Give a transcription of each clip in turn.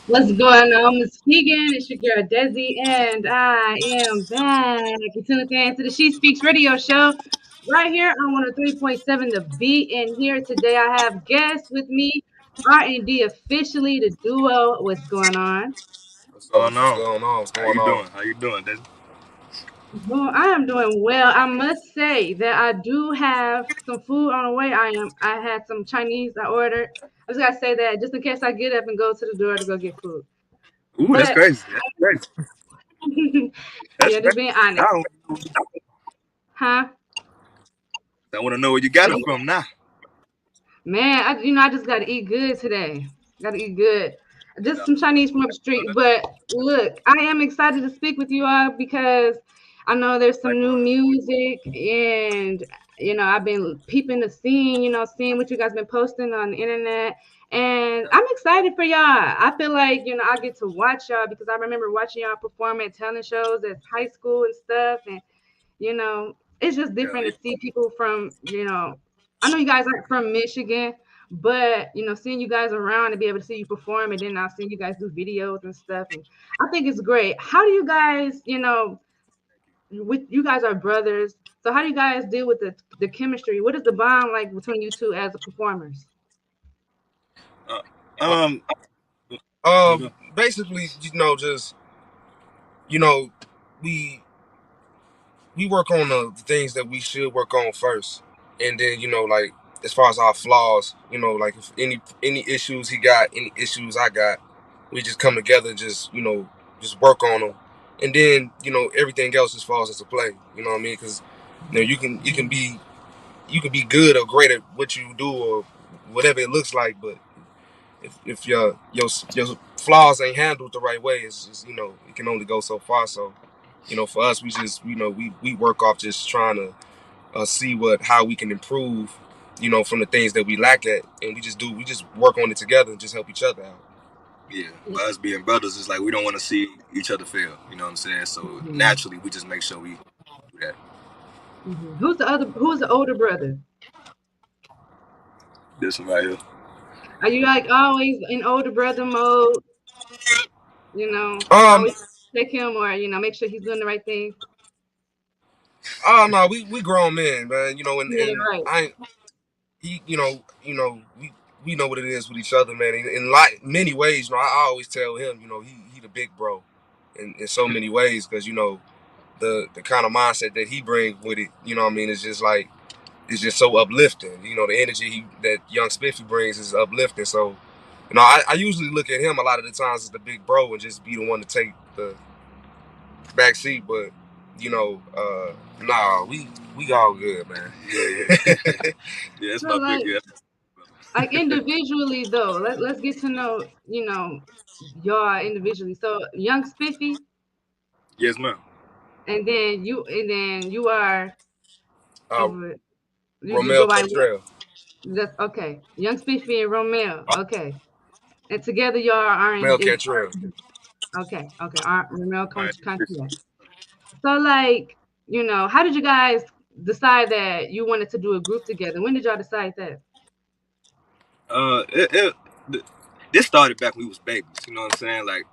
What's going on, Miss Keegan? It's your girl Desi, and I am back. You tuned in to the She Speaks radio show right here on 103.7 The Beat. And here today I have guests with me, RnD officially, the duo. What's going on? What's going on? What's going on? How you doing, Desi? Well, I am doing well. I must say that I do have some food on the way. I had some Chinese I ordered. I just gotta say that just in case I get up and go to the door to go get food. Ooh, that's But crazy. That's crazy. That's yeah, just crazy. being honest. I, Huh? I want to know where you got it from now. Man, I just gotta eat good today. Gotta eat good. Just Yeah, some Chinese from up the I know street. that. But look, I am excited to speak with you all because I know there's some new Likewise. music and I've been peeping the scene, seeing what you guys been posting on the internet. And Yeah, I'm excited for y'all. I feel like, I get to watch y'all because I remember watching y'all perform at talent shows at high school and stuff. And it's just yeah, different to see people from, I know you guys aren't from Michigan, but seeing you guys around and be able to see you perform, and then now seeing you guys do videos and stuff, and I think it's great. How do you guys, with you guys are brothers, so how do you guys deal with the chemistry? What is the bond like between you two as performers? yeah. Um, you go. Basically, just you know, we we work on the things that we should work on first, and then like as far as our flaws, like if any issues he got, any issues I got, we just come together, just work on them, and then everything else just falls into play. You know what I mean? Because you can be good or great at what you do or whatever it looks like, but if your flaws ain't handled the right way, it's just it can only go so far. So for us, we just we work off just trying to see how we can improve, from the things that we lack at, and we just work on it together and just help each other out. Yeah, by us being brothers, it's like we don't want to see each other fail. You know what I'm saying? So Mhm. naturally, we just make sure we do that. Mhm. Who's the older brother? This one right here. Are you like always in older brother mode? Um, Always check him or make sure he's doing the right things. oh no, we grown men, man. Yeah, And right. I ain't he, we know what it is with each other, man. In like many ways, I always tell him, he the big bro, in so many ways, because the kind of mindset that he brings with it, what I mean, is just like it's just so uplifting. The energy that young Spiffy brings is uplifting. So, I usually look at him a lot of the times as the big bro and just be the one to take the back seat. But nah, we all good, man. Yeah, yeah, yeah. That's So my big. Yeah. like individually though, let's get to know, y'all individually. So young Spiffy, Yes, ma'am. and then you are uh, over you Romel go by what? Cantrell. That's okay. Young Spiffy and Romeo. Okay. And together y'all are in Romel is Cantrell. okay. Romeo All right. Contra. So like, how did you guys decide that you wanted to do a group together? When did y'all decide that? Th- this started back when we was babies. You know what I'm saying? Like,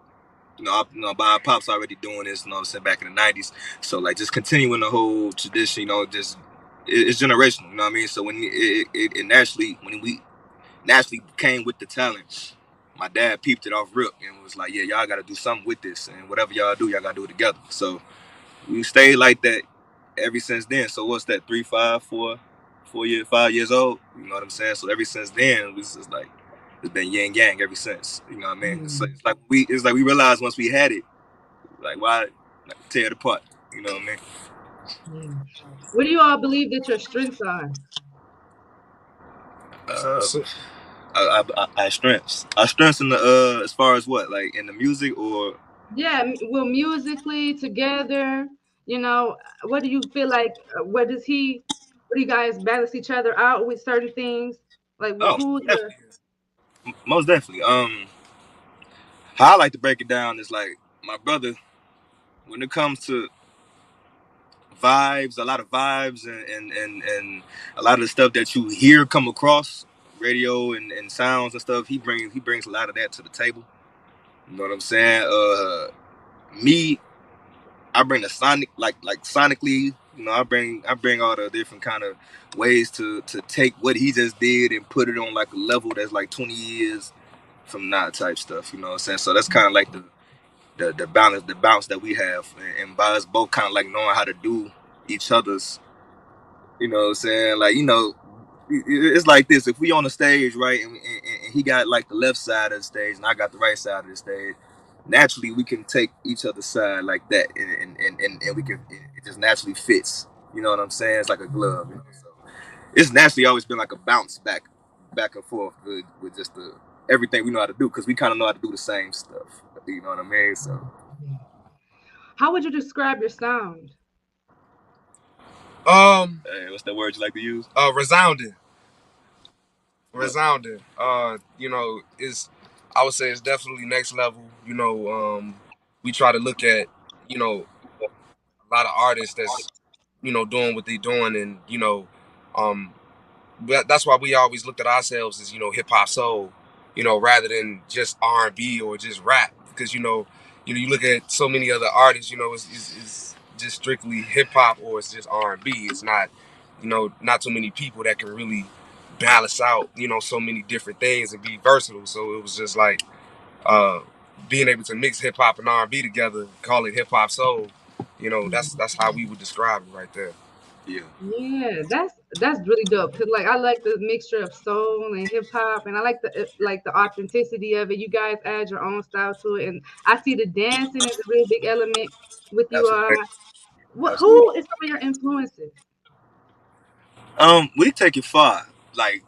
my pops already doing this. You know what I'm saying? Back in the '90s. So like, just continuing the whole tradition. Just it's generational. You know what I mean? So when it naturally when we naturally came with the talent, my dad peeped it off rip and was like, yeah, y'all got to do something with this, and whatever y'all do, y'all got to do it together. So we stayed like that ever since then. So what's that? 3, 5, 4, 4 years, 5 years old. You know what I'm saying? So ever since then, it's just like it's been yin yang ever since. You know what I mean? So Mm, it's like we realized once we had it, like why tear it apart? You know what I mean? mm. What do you all believe that your strengths are? Uh, So, our strengths. Our strengths in the as far as what, like in the music or Yeah, well, musically together, what do you feel like? What do you guys balance each other out with certain things? Like, oh, who's the? most definitely. How I like to break it down is like my brother. When it comes to vibes, a lot of vibes, and a lot of the stuff that you hear come across radio and sounds and stuff. He brings a lot of that to the table. You know what I'm saying? Me, I bring the sonic, like sonically. You know, I bring all the different kind of ways to take what he just did and put it on like a level that's like 20 years from now type stuff. You know what I'm saying? So that's kind of like the balance that we have, and by us both kind of like knowing how to do each other's. You know what I'm saying? Like, it's like this. If we on the stage, right, and he got like the left side of the stage and I got the right side of the stage, naturally we can take each other's side like that, and we can, it just naturally fits. You know what I'm saying? It's like a glove. You know? So it's naturally always been like a bounce back and forth with just the everything we know how to do, because we kind of know how to do the same stuff. You know what I mean? So How would you describe your sound? hey, what's that word you like to use? Resounding. What? Resounding. Is I would say it's definitely next level. We try to look at, a lot of artists that's, doing what they doing, and um that's why we always looked at ourselves as, hip hop soul, rather than just R&B or just rap, because you look at so many other artists, it's just strictly hip hop or it's just R&B. It's not, not too many people that can really balance out, so many different things and be versatile. So it was just like, uh, being able to mix hip hop and R&B together, call it hip hop soul. That's how we would describe it right there. Yeah. Yeah, that's really dope. Cause like I like the mixture of soul and hip hop, and I like the authenticity of it. You guys add your own style to it, and I see the dancing is a really big element with you all. Absolutely. Absolutely. Who is some of your influences? We take it far. Like,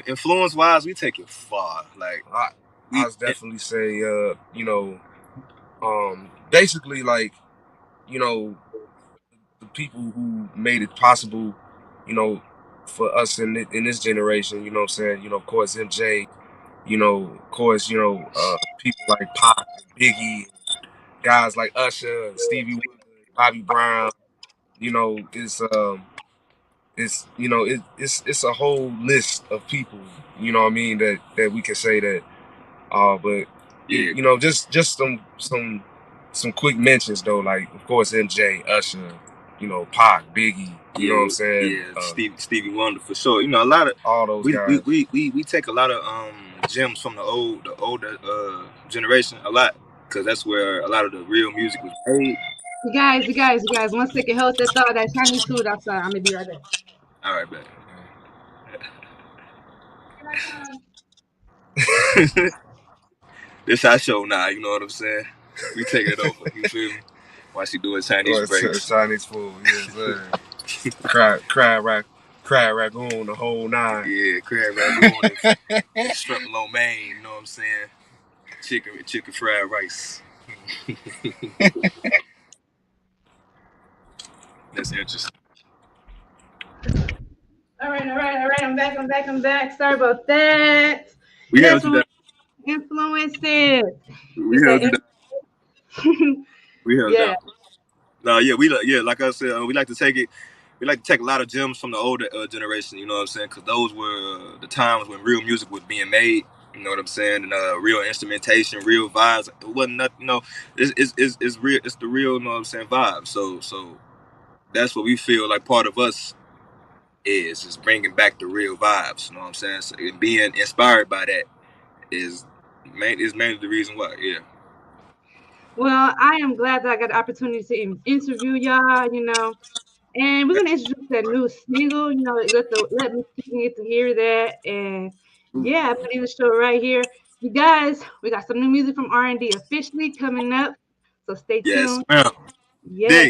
influence wise, we take it far. Like, I I we was definitely say, basically, like, you know the people who made it possible, you know, for us in this generation. You know what I'm saying? Of course, MJ. Of course, people like Pop and Biggie, guys like Usher, Stevie Wonder, Bobby Brown. It's a whole list of people. You know what I mean, that we can say that. But yeah, just some quick mentions though. Like, of course, MJ, Usher, Pac, Biggie. You know what I'm saying? Stevie Wonder for sure. A lot of All those we guys. we we, we take a lot of gems from the older generation a lot, because that's where a lot of the real music was made. You guys, 1 second, hold that thought. That Chinese food outside. I'm gonna be right back. All right, man. Here I come. This our show now. You know what I'm saying? We taking it over. You feel me? While she doing Chinese Or breaks. Chinese food. Yes, sir. Crab ragoon, the whole nine. Yeah, crab ragoon and shrimp lo mein. You know what I'm saying? Chicken fried rice. That's interesting. All right. I'm back. Sorry about that. We Yeah, have to so do that. influences. You We said, have to do in- We have yeah. that. No, yeah, like I said, we like to take it. We like to take a lot of gems from the older generation. You know what I'm saying? Because those were the times when real music was being made. You know what I'm saying? And real instrumentation, real vibes. It wasn't nothing. It's real. It's the real. You know what I'm saying? Vibe. So that's what we feel like part of us is bringing back the real vibes. You know what I'm saying? So, and being inspired by that is mainly the reason why. Yeah. Well, I am glad that I got the opportunity to interview y'all, and we're gonna introduce that new single, let me get to hear that. And yeah, I'm gonna end the show right here. You guys, we got some new music from R&D officially coming up. So stay Yes, tuned. ma'am. Yes. Dig.